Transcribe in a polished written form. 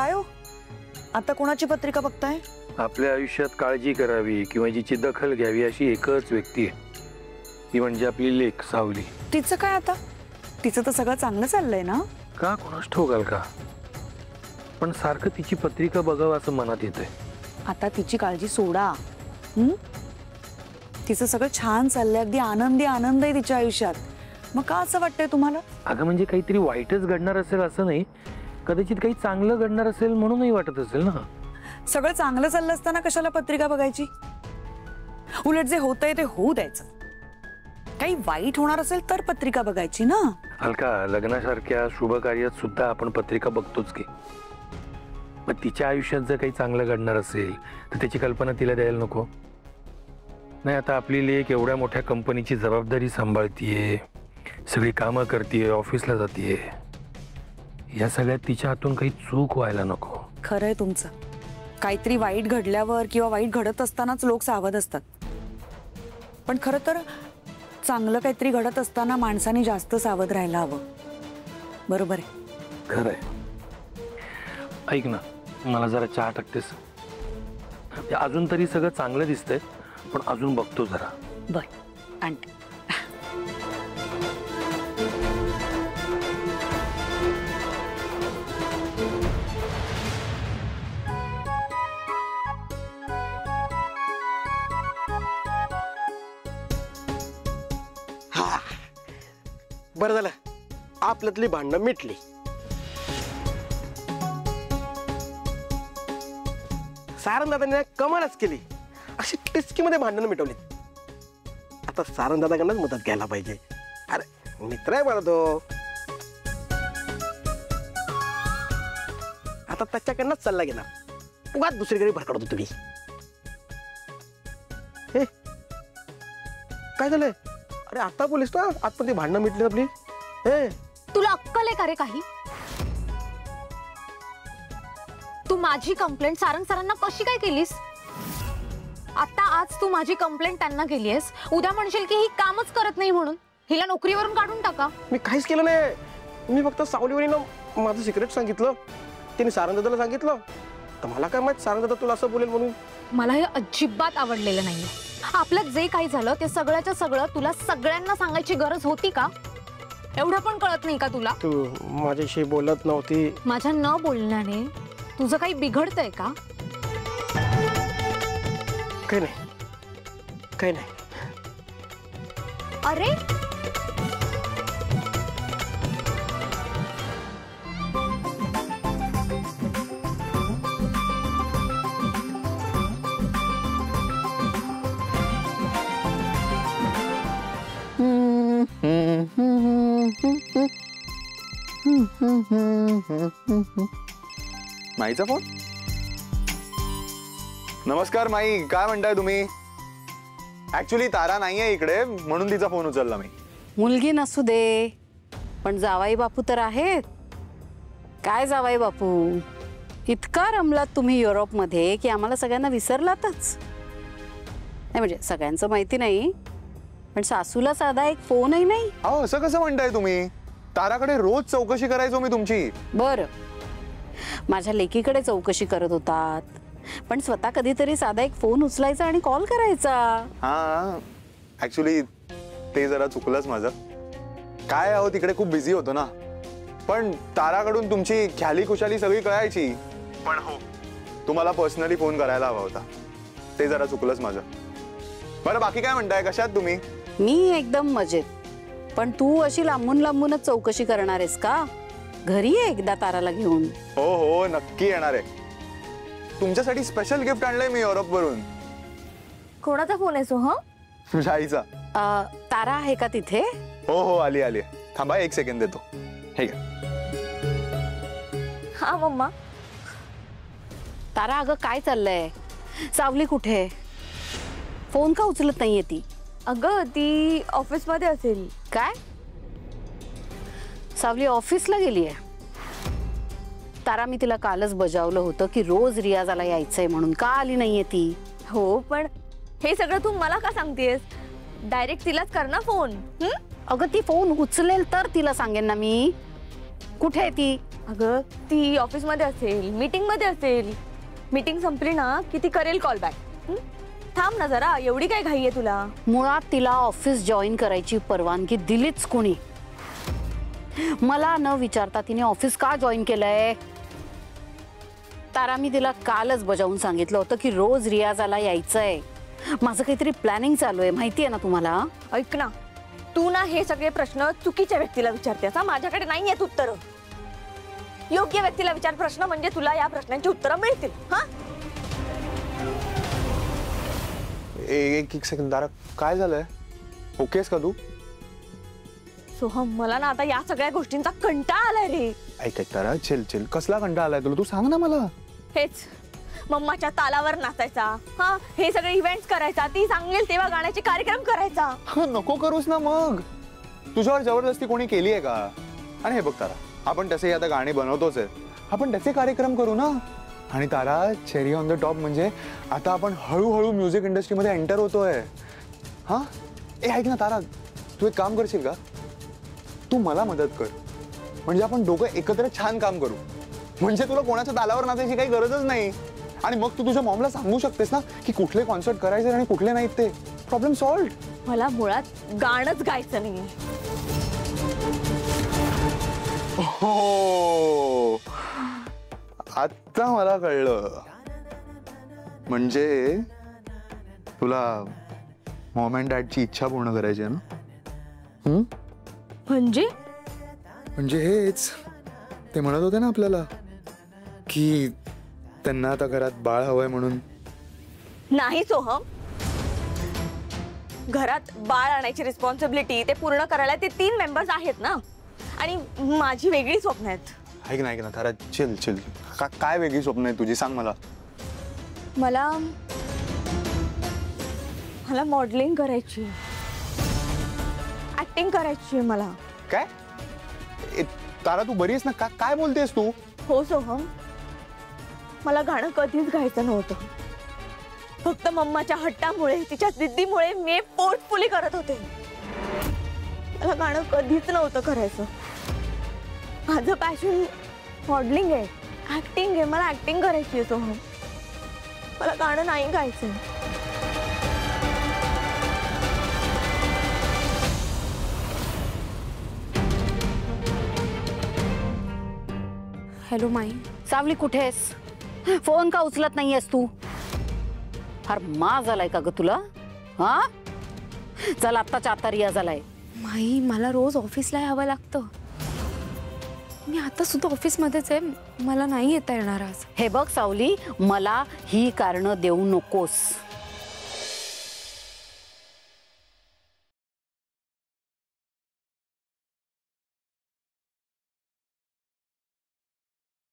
काय हो, आता कोणाची पत्रिका बघताय? आपल्या आयुष्यात काळजी करावी किंवा जिची दखल घ्यावी अशी एकच व्यक्ती आहे, ती म्हणजे आपली लेक सावली. तिचं काय आता? तिचं तर सगळं चांगलं चाललंय ना? का कोणास ठोकाल का, पण सारखं तिची पत्रिका बघावं असं मनात येतंय. आता तिची काळजी सोडा. तिचं सगळं छान चाललंय, अगदी आनंदी आनंद आहे तिच्या आयुष्यात. मग का असं वाटतंय तुम्हाला? अगं म्हणजे काहीतरी वाईटच घडणार असेल असं नाही, कदाचित काही चांगलं घडणार असेल म्हणूनही वाटत असेल ना. सगळं चांगलं चाललं असताना कशाला पत्रिका बघायची? उलट जे होतंय ते होऊ द्यायचं. काही वाईट होणार असेल तर पत्रिका बघायची ना. अलका, लग्नासारख्या शुभ कार्यात सुद्धा आपण पत्रिका बघतोच की. मग तिच्या आयुष्यात जर काही चांगलं घडणार असेल तर त्याची कल्पना तिला द्यायला नको? नाही, आता आपली लेक एवढ्या मोठ्या कंपनीची जबाबदारी सांभाळतीये, सगळी कामं करतीये, ऑफिसला जातीये, या सगळ्यात तिच्या हातून काही चूक व्हायला नको. खरंय तुमचं. काहीतरी वाईट घडल्यावर किंवा वाईट घडत असतानाच लोक सावध असतात, पण खरं तर चांगलं काहीतरी घडत असताना माणसाने जास्त सावध राहायला हवं. बरोबर आहे? खरंय. ऐक ना, मला जरा चहा टाकतेस? अजून तरी सगळं चांगलं दिसतंय, पण अजून बघतो जरा. बर, आणते. बरं झालं, आपल्यातली भांडणं मिटली. सारंगदादाने कमालच केली, अशी टिचकीमध्ये भांडणं मिटवली. आता सारंगदादाकडनंच मदत घ्यायला पाहिजे. अरे मित्र आहे मला तो, आता त्याच्याकडनंच सल्ला घेणार. उगाच दुसरीकडे भरकडतो तुम्ही. हे काय झालंय? अरे आता बोलीस ना, आता ती भांडणं मिटली आपली. हे तुला अक्कल आहे का रे काही? तू माझी कंप्लेंट सारंग सरांना कशी काय केलीस? आता आज तू माझी कंप्लेंट त्यांना केलीयस, उद्या म्हणशील की ही कामच करत नाही म्हणून हिला नोकरीवरून काढून टाका. मी काहीच केलं नाही. मी फक्त सावलीवरीनं माझं सिक्रेट सांगितलं, तिने सारंगदादाला सांगितलं. तर मला काय माहित सारंगदादा तुला असं बोलेल म्हणून. मला हे अजिबात आवडलेलं नाहीये. आपलं जे काही झालं ते सगळ्याच्या सगळं तुला सगळ्यांना सांगायची गरज होती का? एवढं पण कळत नाही का तुला? तू माझ्याशी बोलत नव्हती. माझ्या न बोलण्याने तुझं काही बिघडतंय का? काही नाही, काही नाही. अरे माईचा फोन. नमस्कार माई, काय म्हणताय तुम्ही? ऍक्च्युली तारा नाहीये इकडे म्हणून तिचा फोन उचलला मी. मुलगी नसू दे पण जावाई बापू तर आहेत. काय जावाई बापू, इतका रमलात तुम्ही युरोपमध्ये की आम्हाला सगळ्यांना विसरलातच. नाही म्हणजे सगळ्यांचं माहिती नाही, पण सासूला साधा एक फोनही नाही. अहो असं कसं म्हणताय तुम्ही? ताराकडे रोज चौकशी करायचो मी तुमची. बरं, माझ्या लेकीकडे चौकशी करत होतात, पण स्वतः कधीतरी साधा एक फोन उचलायचा आणि कॉल करायचा. हा ऍक्च्युली ते जरा चुकलंच माझं. काय अहो तिकडे खूप बिझी होतो ना. पण ताराकडून तुमची ख्याली खुशाली सगळी कळायची. पण हो, तुम्हाला पर्सनली फोन करायला हवा होता, ते जरा चुकलंच माझं. बरं बाकी काय म्हणताय, कशात तुम्ही? मी एकदम मजेत. पण तू अशी लांबून लांबूनच चौकशी करणार आहेस का? घरी ये एकदा ताराला घेऊन. हो हो नक्की येणार आहे. तुमच्यासाठी स्पेशल गिफ्ट आणलंय मी युरोप वरून. कोणाचा फोन आहे सोहम? तुझ्या आईचा. तारा आहे का तिथे? हो हो आली आली. थांबा एक सेकंड देतो. हे घ्या. हा मम्मा. तारा अगं काय चाललंय? सावली कुठे? फोन का उचलत नाहीये ती? अगं ती ऑफिस मध्ये असेल. काय? सावली ऑफिसला गेली आहे? तारा मी तिला कालच बजावलं होतं की रोज रियाजाला यायचंय म्हणून, का आली नाहीये ती? हो पण हे सगळं तू मला का सांगतेस? डायरेक्ट तिलाच कर ना फोन. अगं ती फोन उचलेल तर तिला सांगेन ना मी. कुठे आहे ती? अगं ती ऑफिस मध्ये असेल, मीटिंग मध्ये असेल. मीटिंग संपली ना की ती करेल कॉल बॅक. थांब ना जरा, एवढी काय घाई आहे तुला? मुळात तिला ऑफिस जॉईन करायची परवानगी दिलीच कोणी? मला न विचारता तिने ऑफिस का जॉईन केलंय? तारा, मी तिला कालच बजावून सांगितलं होतं की रोज रियाजाला यायचंय. माझं काहीतरी प्लॅनिंग चालू आहे, माहिती आहे ना तुम्हाला? ऐक ना, तू ना हे सगळे प्रश्न चुकीच्या व्यक्तीला विचारतेस. माझ्याकडे नाही आहेत उत्तरं. योग्य व्यक्तीला विचार प्रश्न, म्हणजे तुला या प्रश्नांची उत्तरं मिळतील. हा, एक सेकंद तारा, काय झालंय? ओकेस का तू? सोहम, मला ना आता या सगळ्या गोष्टींचा कंटाळा आलाय रे. ऐक तारा, चिल चिल. कसला कंटाळा आलाय तुला? तू सांग ना मला. हेच मम्माच्या तालावर नाचायचा, हा हे सगळे इव्हेंट्स करायचा, ती सांगेल तेव्हा गाण्याचे कार्यक्रम करायचा. नको करूस ना मग. तुझ्यावर जबरदस्ती कोणी केली आहे का? आणि हे बघ तारा, आपण तसे आता गाणी बनवतोच आहे, आपण त्याचे कार्यक्रम करू ना. आणि तारा, चेरी ऑन द टॉप म्हणजे आता आपण हळूहळू म्युझिक इंडस्ट्रीमध्ये एंटर होतोय. हा, ऐक ना तारा, तू एक काम करशील का? तू मला मदत कर, म्हणजे आपण दोघं एकत्र छान काम करू. म्हणजे तुला कोणाच्या तालावर नाचायची काही गरजच नाही. आणि मग तू तुझ्या मॉमला सांगू शकतेस ना की कुठले कॉन्सर्ट करायचे आणि कुठले नाहीत ते. Problem solved. मला मुळात गाणंच गायचं नाही. हो, आता मला कळलं. म्हणजे तुला मॉम अँड डॅडची इच्छा पूर्ण करायची आहे ना? म्हणजे हेच ते म्हणत होते ना आपल्याला की त्यांना आता घरात बाळ हवंय म्हणून. नाही सोहम, घरात बाळ आणायची रिस्पॉन्सिबिलिटी ते पूर्ण करायला ते 3 मेंबर्स आहेत ना. आणि माझी वेगळी स्वप्न आहेत. ऐक ना तारा, चिल चिल. काय वेगळी स्वप्न आहे तुझी? सांग मला. मला मॉडेलिंग करायची, ऍक्टिंग करायची मला. काय तारा, तू बरी आहेस ना? काय बोलतेस तू? हो सोहम, मला गाणं कधीच गायचं नव्हतं. फक्त मम्माच्या हट्टामुळे, तिच्या जिद्दीमुळे मी पोर्टफुली करत होते. मला गाणं कधीच नव्हतं करायचं. माझं पॅशन मॉडेलिंग आहे, ऍक्टिंग आहे. मला ऍक्टिंग करायची आहे सोहम, मला गाणं नाही गायचं. हॅलो माई. सावली, कुठेस? फोन का उचलत नाहीयेस तू? फार माज आलाय का ग तुला? हा, चल आत्ताच्या आता रिया झालाय. माई, मला रोज ऑफिसला यावं लागतं. मी आता सुद्धा ऑफिसमध्येच आहे, मला नाही येता येणार आज. हे बघ सावली, मला ही कारणं देऊ नकोस.